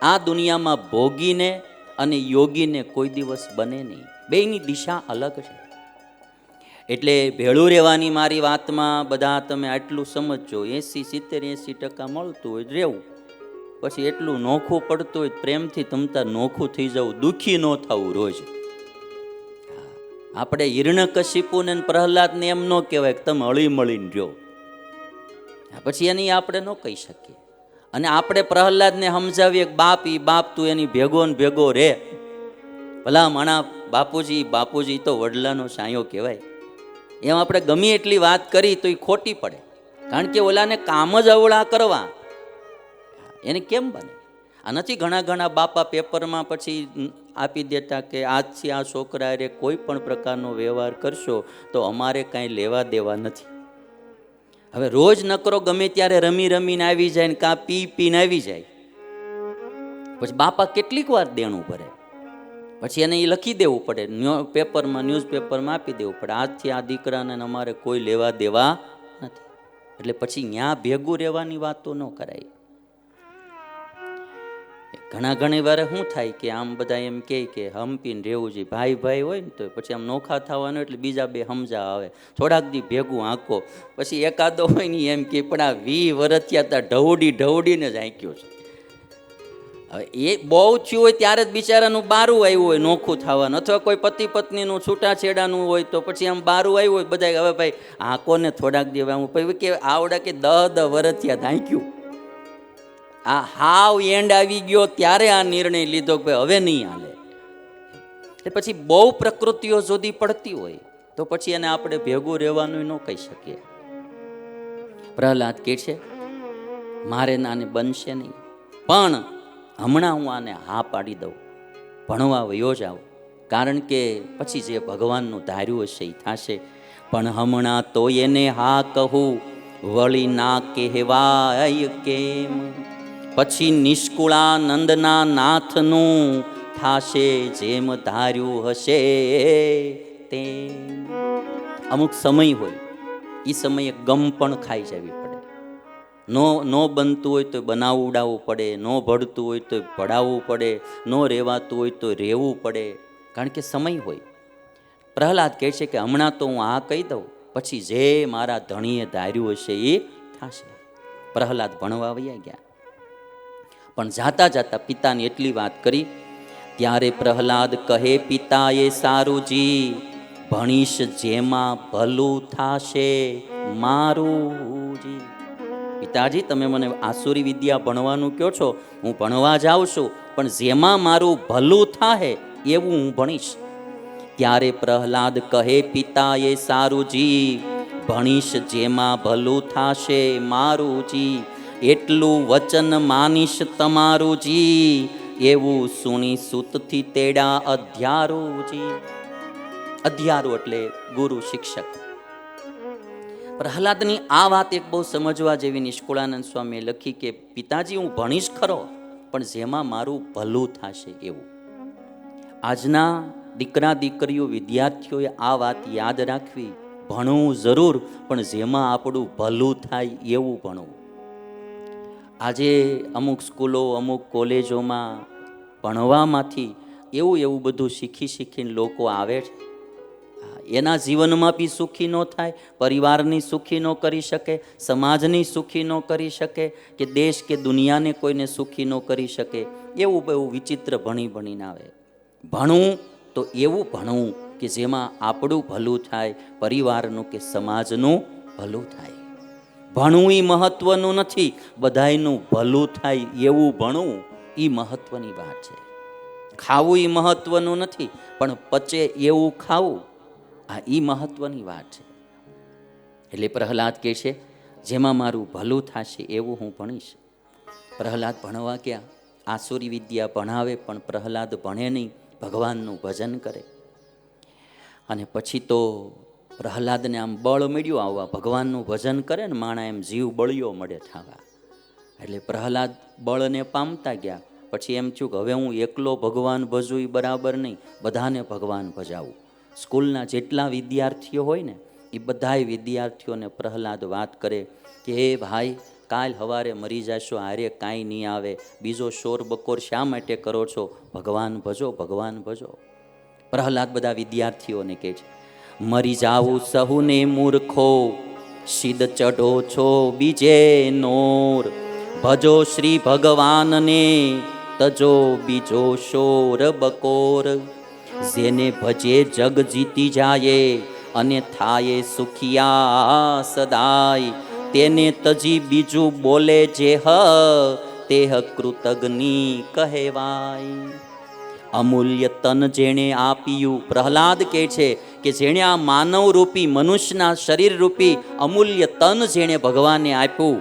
આ દુનિયામાં ભોગીને અને યોગીને કોઈ દિવસ બને નહીં. બેયની દિશા અલગ છે. એટલે ભેળું રહેવાની મારી વાતમાં બધા તમે આટલું સમજજો. 80-70-80% મળતું હોય રહેવું, પછી એટલું નોખું પડતું હોય પ્રેમથી તમતા નોખું થઈ જવું, દુઃખી ન થવું રોજ. આપણે હિરણ્યકશિપુને પ્રહલાદને એમ ન કહેવાય કે તમે હળી મળીને રહ્યો, પછી એની આપણે ન કહી શકીએ. અને આપણે પ્રહલાદને સમજાવીએ કે બાપ ઈ બાપ તું એની ભેગો ને ભેગો રે. ભલા માણા બાપુજી બાપુજી તો વડલાનો સાયો કહેવાય. એમ આપણે ગમે એટલી વાત કરી તો એ ખોટી પડે, કારણ કે ઓલાને કામ જ અવળા કરવા, એને કેમ બને? આ નથી ઘણા ઘણા બાપા પેપરમાં પછી આપી દેતા કે આજથી આ છોકરા રે કોઈ પણ પ્રકારનો વ્યવહાર કરશો તો અમારે કાંઈ લેવા દેવા નથી. હવે રોજ નકરો ગમે ત્યારે રમી રમીને આવી જાય ને કાં પી પીને આવી જાય, પછી બાપા કેટલીક વાર દેણું ભરે, પછી એને એ લખી દેવું પડે પેપરમાં, ન્યૂઝપેપરમાં આપી દેવું પડે, આજથી આ દીકરાને અમારે કોઈ લેવા દેવા નથી. એટલે પછી ત્યાં ભેગું રહેવાની વાતો ન કરાય. ઘણી વાર શું થાય કે આમ બધા એમ કહે કે હંપીને રહેવું જોઈએ, ભાઈ ભાઈ હોય ને તો પછી આમ નોખા થવાનું એટલે બીજા બે સમજા આવે, થોડાક દી ભેગું આંકો, પછી એકાદો હોય ને એમ કે પણ આ 20 વર્ષ ત્યાં ઢવડીને જ આંક્યો છે. હવે એ બહુ થયું હોય ત્યારે જ બિચારાનું બારું આવ્યું હોય નોખું થવાનું, અથવા કોઈ પતિ પત્નીનું છૂટાછેડાનું હોય તો પછી આમ બારું આવ્યું હોય બધા, હવે ભાઈ આંકો ને થોડાક દિવસ આમ કે આવડા કે 10 વર્ષ ત્યાં આંક્યું. આ હાવ એન્ડ આવી ગયો ત્યારે આ નિર્ણય લીધો કે હવે નહીં હાલે. પછી બહુ પ્રકૃતિઓ જુદી પડતી હોય તો પછી એને આપણે ભેગું રહેવાનું ન કહી શકીએ. પ્રહલાદ કહે છે મારે નાને બનશે નહીં, પણ હમણાં હું આને હા પાડી દઉં, ભણવા વયો જાઉં, કારણ કે પછી જે ભગવાનનું ધાર્યું હશે એ થશે. પણ હમણાં તો એને હા કહું, વળી ના કહેવાય કેમ, પછી નિષ્કુળાનંદના નાથનું થાશે જેમ ધાર્યું હશે તેમ. અમુક સમય હોય, એ સમયે ગમ પણ ખાઈ જવી પડે. નો બનતું હોય તો બનાવડાવવું પડે, નો ભળતું હોય તો ભળાવવું પડે, નો રહેવાતું હોય તો રહેવું પડે, કારણ કે સમય હોય. પ્રહલાદ કહે છે કે હમણાં તો હું આ કહી દઉં, પછી જે મારા ધણીએ ધાર્યું હશે એ થશે. પ્રહલાદ ભણવા વયા ગયા, પણ જાતા જાતા પિતાને એટલી વાત કરી. ત્યારે પ્રહલાદ કહે પિતાએ સારું જી, ભણીશ જેમાં ભલું થાશે મારું જી. પિતાજી તમે મને આસુરી વિદ્યા ભણવાનું કહો છો, હું ભણવા જાઉં છું, પણ જેમાં મારું ભલું થાહે એવું હું ભણીશ. ત્યારે પ્રહલાદ કહે પિતાએ સારું જી, ભણીશ જેમાં ભલું થાશે મારું જી, એટલું વચન માનીશ તમારું જી, એવું સુણી સૂતથી તેડા અધ્યારુજી. અધ્યારુ એટલે ગુરુ શિક્ષક. પ્રહલાદની આ વાત એક બહુ સમજવા જેવી નિષ્કુળાનંદ સ્વામીએ લખી કે પિતાજી હું ભણીશ ખરો, પણ જેમાં મારું ભલું થશે એવું. આજના દીકરા દીકરીઓ વિદ્યાર્થીઓએ આ વાત યાદ રાખવી, ભણવું જરૂર, પણ જેમાં આપણું ભલું થાય એવું ભણવું. આજે અમુક સ્કૂલો અમુક કોલેજોમાં ભણવામાંથી એવું બધું શીખીને લોકો આવે છે. એના જીવનમાં બી સુખી ન થાય, પરિવારની સુખી ન કરી શકે, સમાજની સુખી ન કરી શકે, કે દેશ કે દુનિયાને કોઈને સુખી ન કરી શકે. એવું બહુ વિચિત્ર ભણીને આવે. ભણવું તો એવું ભણવું કે જેમાં આપણું ભલું થાય, પરિવારનું કે સમાજનું ભલું થાય. ભણવું એ મહત્વનું નથી, બધાયનું ભલું થાય એવું ભણવું એ મહત્વની વાત છે. ખાવું એ મહત્વનું નથી, પણ પચે એવું ખાવું, આ એ મહત્વની વાત છે. એટલે પ્રહલાદ કહે છે જેમાં મારું ભલું થશે એવું હું ભણીશ. પ્રહલાદ ભણવા ગયા, આસુરી વિદ્યા ભણાવે, પણ પ્રહલાદ ભણે નહીં, ભગવાનનું ભજન કરે. અને પછી તો પ્રહલાદને આમ બળ મળ્યું આવવા, ભગવાનનું ભજન કરે ને માણા એમ જીવ બળ્યો મળે થવા. એટલે પ્રહલાદ બળને પામતા ગયા. પછી એમ થયું કે હવે હું એકલો ભગવાન ભજું એ બરાબર નહીં, બધાને ભગવાન ભજાવું. સ્કૂલના જેટલા વિદ્યાર્થીઓ હોય ને એ બધાય વિદ્યાર્થીઓને પ્રહલાદ વાત કરે કે હે ભાઈ, કાલ સવારે મરી જશો, હારે કાંઈ નહીં આવે, બીજો શોર બકોર શા માટે કરો છો? ભગવાન ભજો, ભગવાન ભજો. પ્રહલાદ બધા વિદ્યાર્થીઓને કહે છે, મરી જાવું સહુને મૂર્ખો, સીધ ચઢો છો બીજે નોર. ભજો શ્રી ભગવાનને, તજો બીજો શોર બકોર. જેને ભજે જગ જીતી જાય, અને થાય સુખિયા સદાય. તેને તજી બીજું બોલે જે હ, તેહ કૃતજ્ઞ કહેવાય. અમૂલ્ય તન જેણે આપ્યું, પ્રહલાદ કહે છે કે જેણે આ માનવ રૂપી મનુષ્યના શરીર રૂપી અમૂલ્ય તન જેણે ભગવાને આપ્યું,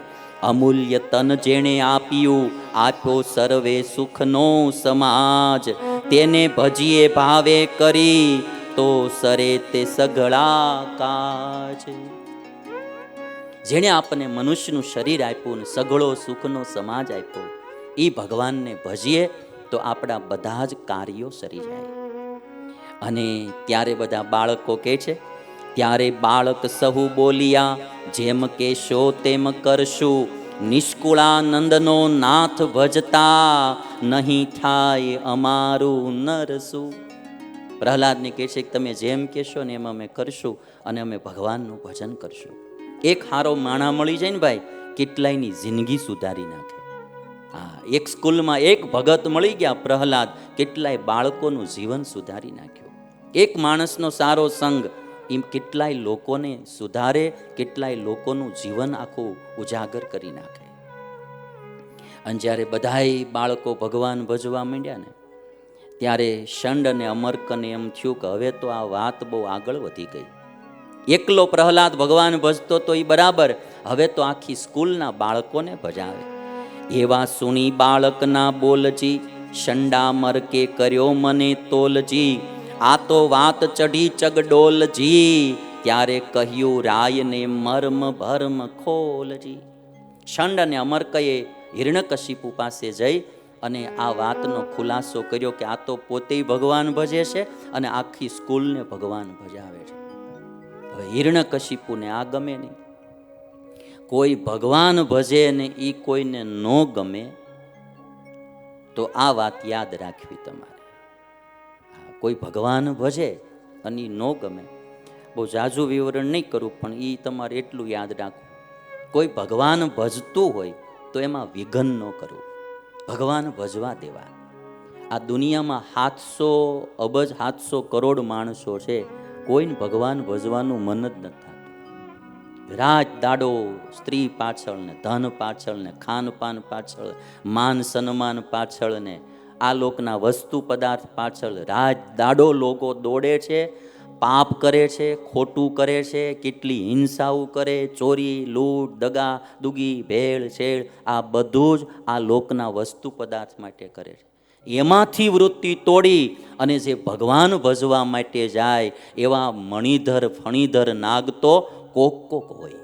અમૂલ્ય તન જેણે આપ્યું, આપ્યો સર્વે સુખનો સમાજ. તેને ભજીએ ભાવે કરી, તો સરે તે સઘળા કાજ. જેણે આપણને મનુષ્યનું શરીર આપ્યું ને સઘળો સુખનો સમાજ આપ્યો, એ ભગવાનને ભજીએ તો આપણા બધા જ કાર્યો સરી જાય. અને ત્યારે બધા બાળકો કહે છે, ત્યારે બાળક સહુ બોલિયા, જેમ કેશો તેમ કરશું. નિષ્કુળાનંદનો નાથ ભજતા, નહીં થાય અમારું નરસું. પ્રહલાદને કહે છે કે તમે જેમ કહેશો ને એમ અમે કરશું, અને અમે ભગવાનનું ભજન કરશું. એક હારો માણા મળી જાય ને ભાઈ, કેટલાયની જિંદગી સુધારી નાખે. હા, એક સ્કૂલમાં એક ભગત મળી ગયા પ્રહલાદ, કેટલાય બાળકોનું જીવન સુધારી નાખ્યું. એક માણસનો સારો સંગ એમ કેટલાય લોકોને સુધારે, કેટલાય લોકોનું જીવન આખું ઉજાગર કરી નાખે. અને જ્યારે બધાય બાળકો ભગવાન ભજવા માંડ્યા ને, ત્યારે શંડ અને અમર્કને એમ થયું કે હવે તો આ વાત બહુ આગળ વધી ગઈ. એકલો પ્રહલાદ ભગવાન ભજતો તો એ બરાબર, હવે તો આખી સ્કૂલના બાળકોને ભજાવે. એવા સુણી બાળકના બોલજી, શંડા મરકે કર્યો મને તોલજી. આ તો વાત ચઢી ચગડોલજી, ત્યારે કહ્યું રાયને મર્મ ભર્મ ખોલજી. શંડ અને અમર્કએ હિરણ્યકશિપુ પાસે જઈ અને આ વાતનો ખુલાસો કર્યો કે આ તો પોતે ભગવાન ભજે છે અને આખી સ્કૂલને ભગવાન ભજાવે છે. હવે હિરણ્યકશિપુને આ ગમે નહીં. કોઈ ભગવાન ભજે ને એ કોઈને ન ગમે તો આ વાત યાદ રાખવી તમારે. કોઈ ભગવાન ભજે અને ન ગમે, બહુ ઝાઝું વિવરણ નહીં કરું, પણ એ તમારે એટલું યાદ રાખવું, કોઈ ભગવાન ભજતું હોય તો એમાં વિઘન ન કરવું, ભગવાન ભજવા દેવા. આ દુનિયામાં 700 અબજ 700 કરોડ માણસો છે, કોઈને ભગવાન ભજવાનું મન જ નથી થતું. રાત દાડો સ્ત્રી પાછળ ને ધન પાછળ ને ખાનપાન પાછળ, માન સન્માન પાછળ ને આ લોકના વસ્તુ પદાર્થ પાછળ રાત દાડો લોકો દોડે છે, પાપ કરે છે, ખોટું કરે છે, કેટલી હિંસાઓ કરે, ચોરી લૂંટ દગા દુગી ભેળ છેડ, આ બધું જ આ લોકના વસ્તુ પદાર્થ માટે કરે છે. એમાંથી વૃત્તિ તોડી અને જે ભગવાન ભજવા માટે જાય એવા મણિધર ફણીધર નાગ તો કોક કોક હોય.